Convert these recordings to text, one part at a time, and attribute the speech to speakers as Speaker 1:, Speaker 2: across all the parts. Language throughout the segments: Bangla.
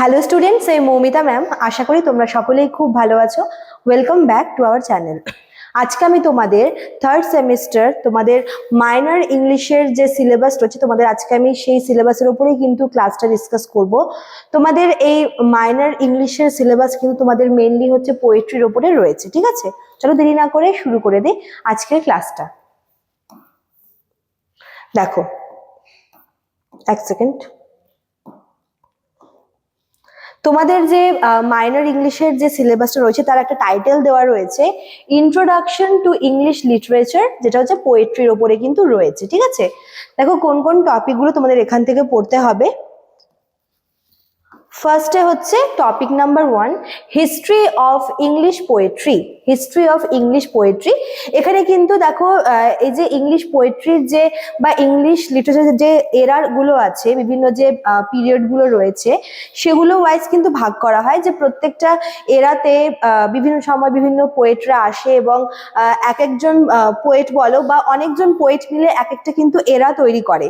Speaker 1: হ্যালো স্টুডেন্টস, এই মৌমিতা ম্যাম। আশা করি তোমরা সকলেই খুব ভালো আছো। Welcome back to our channel. আজকে আমি তোমাদের থার্ড সেমিস্টার তোমাদের মাইনর ইংলিশের যে সিলেবাস রয়েছে, তোমাদের আজকে আমি সেই সিলেবাসের উপরেই কিন্তু ক্লাসটা ডিসকাস করব। তোমাদের এই মাইনর ইংলিশের সিলেবাস কিন্তু তোমাদের মেইনলি হচ্ছে পোয়েট্রির ওপরে রয়েছে, ঠিক আছে? চলো দেরি না করে শুরু করে দিই আজকের ক্লাসটা। দেখো, এক সেকেন্ড। তোমাদের যে মাইনর ইংলিশের যে সিলেবাসটা রয়েছে তার একটা টাইটেল দেওয়া রয়েছে, ইন্ট্রোডাকশন টু ইংলিশ লিটারেচার, যেটা হচ্ছে পোয়েট্রির ওপরে কিন্তু রয়েছে, ঠিক আছে? দেখো কোন কোন টপিকগুলো তোমাদের এখান থেকে পড়তে হবে। ফার্স্টে হচ্ছে topic number 1, history of English poetry. History of English poetry, এখানে কিন্তু দেখো এই যে ইংলিশ পোয়েট্রির যে বা ইংলিশ লিটারেচারের যে এরাগুলো আছে, বিভিন্ন যে পিরিয়ডগুলো রয়েছে, সেগুলো ওয়াইজ কিন্তু ভাগ করা হয়। যে প্রত্যেকটা এরাতে বিভিন্ন সময় বিভিন্ন পোয়েটরা আসে এবং এক একজন পোয়েট বলো বা অনেকজন পোয়েট মিলে এক একটা কিন্তু এরা তৈরি করে।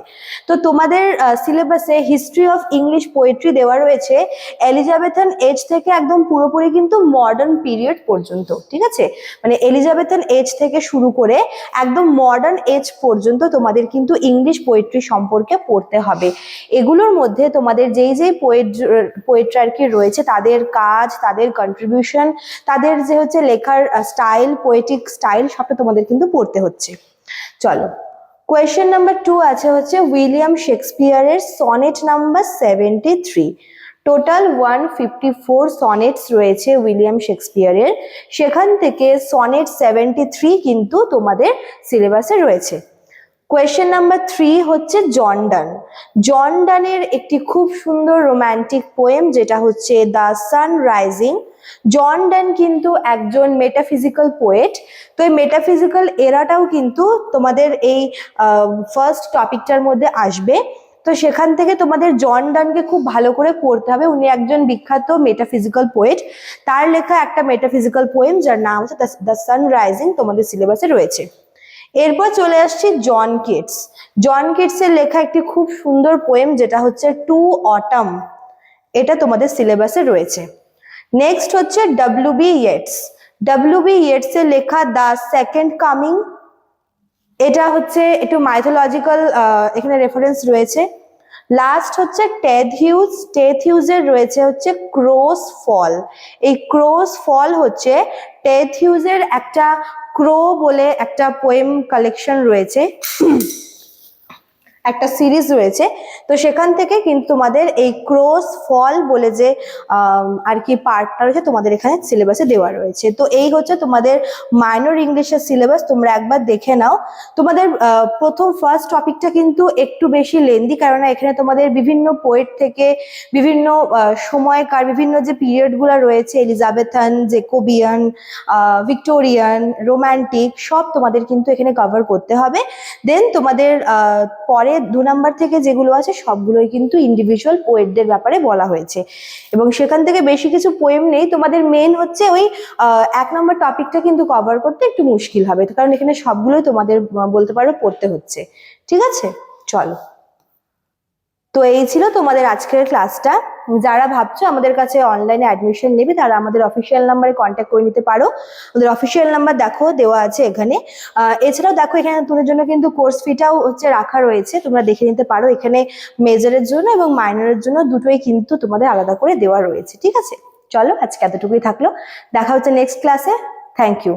Speaker 1: তো তোমাদের সিলেবাসে হিস্ট্রি অফ ইংলিশ পোয়েট্রি দেওয়া রয়েছে এলিজাবেথান এজ থেকে একদম পুরোপুরি কিন্তু মডার্ন পিরিয়ড পর্যন্ত, ঠিক আছে? মানে এলিজাবেথান এজ থেকে শুরু করে একদম মডার্ন এজ পর্যন্ত তোমাদের কিন্তু ইংলিশ পোয়েট্রি সম্পর্কে পড়তে হবে। এগুলোর মধ্যে তোমাদের যেই যেই পোয়েট্রি আর কি রয়েছে, তাদের কাজ, তাদের কন্ট্রিবিউশন, তাদের যে হচ্ছে লেখার স্টাইল, পোয়েটিক স্টাইল, সবটা তোমাদের কিন্তু পড়তে হচ্ছে। চলো, কোয়েশ্চেন নাম্বার 2 আছে হচ্ছে উইলিয়াম শেক্সপিয়ারের সনেট নাম্বার 73। টোটাল 154 সনেটস রয়েছে উইলিয়াম শেক্সপিয়ারের, সেখান থেকে সনেট 73 কিন্তু তোমাদের সিলেবাসে রয়েছে। কোয়েশ্চেন নাম্বার 3 হচ্ছে জন ডান। জন ডানের একটি খুব সুন্দর রোম্যান্টিক পোয়েম, যেটা হচ্ছে দ্য সানরাইজিং। জন ডান কিন্তু একজন মেটাফিজিক্যাল পোয়েট। তো এই মেটাফিজিক্যাল এরাটাও কিন্তু তোমাদের এই ফার্স্ট টপিকটার মধ্যে আসবে। তো সেখান থেকে তোমাদের জন ডানকে খুব ভালো করে পড়তে হবে। উনি একজন বিখ্যাত মেটাফিজিক্যাল পোয়েট। তার লেখা একটা মেটাফিজিক্যাল পোয়েম যার নাম হচ্ছে দ্য সানরাইজিং, তোমাদের সিলেবাসে রয়েছে। এরপর চলে আসছি জন কিটস। জন কিটসের লেখা একটি খুব সুন্দর পোয়েম, যেটা হচ্ছে টু অটাম। এটা তোমাদের সিলেবাসে রয়েছে। নেক্সট হচ্ছে ডব্লিউ.বি. ইয়েটস। ডব্লিউ.বি. ইয়েটস এর লেখা দ্য সেকেন্ড কামিং। এটা হচ্ছে একটু মাইথোলজিক্যাল এখানে রেফারেন্স রয়েছে। লাস্ট হচ্ছে টেড হিউজ। টেড হিউজের রয়েছে হচ্ছে ক্রোস ফল। এই ক্রোস ফল হচ্ছে টেড হিউজের একটা ক্রো বলে একটা পোয়েম কালেকশন রয়েছে, একটা সিরিজ রয়েছে। তো সেখান থেকে কিন্তু তোমাদের এই ক্রোস ফল বলে যে আর কি পার্টটা রয়েছে তোমাদের এখানে সিলেবাসে দেওয়া রয়েছে। তো এই হচ্ছে তোমাদের মাইনর ইংলিশের সিলেবাস, তোমরা একবার দেখে নাও। তোমাদের প্রথম ফার্স্ট টপিকটা কিন্তু একটু বেশি লেন্দি, কারণ এখানে তোমাদের বিভিন্ন পোয়েট থেকে বিভিন্ন সময়কার বিভিন্ন যে পিরিয়ডগুলো রয়েছে, এলিজাবেথান, জেকোবিয়ান, ভিক্টোরিয়ান, রোম্যান্টিক, সব তোমাদের কিন্তু এখানে কভার করতে হবে। দেন তোমাদের পরে 2 নাম্বার থেকে যেগুলো আছে সবগুলোই কিন্তু ইন্ডিভিজুয়াল পোয়েটদের ব্যাপারে বলা হয়েছে, এবং সেখান থেকে বেশি কিছু পোয়েম নেই। তোমাদের মেন হচ্ছে ওই 1 নম্বর টপিকটা কিন্তু কভার করতে একটু মুশকিল হবে, কারণ এখানে সবগুলোই তোমাদের বলতে পারো পড়তে হচ্ছে, ঠিক আছে? চলো, তো এই ছিল তোমাদের আজকের ক্লাসটা। যারা ভাবছো আমাদের কাছে অনলাইনে অ্যাডমিশন নেবে, তারা আমাদের অফিসিয়াল নাম্বারে কন্ট্যাক্ট করে নিতে পারো। আমাদের অফিসিয়াল নাম্বার দেখো দেওয়া আছে এখানে। এছাড়াও দেখো এখানে তোমাদের জন্য কিন্তু কোর্স ফিটাও হচ্ছে রাখা রয়েছে, তোমরা দেখে নিতে পারো। এখানে মেজরের জন্য এবং মাইনরের জন্য দুটোই কিন্তু তোমাদের আলাদা করে দেওয়া রয়েছে, ঠিক আছে? চলো, আজকে এতটুকুই থাকলো। দেখা হচ্ছে নেক্সট ক্লাসে। Thank you.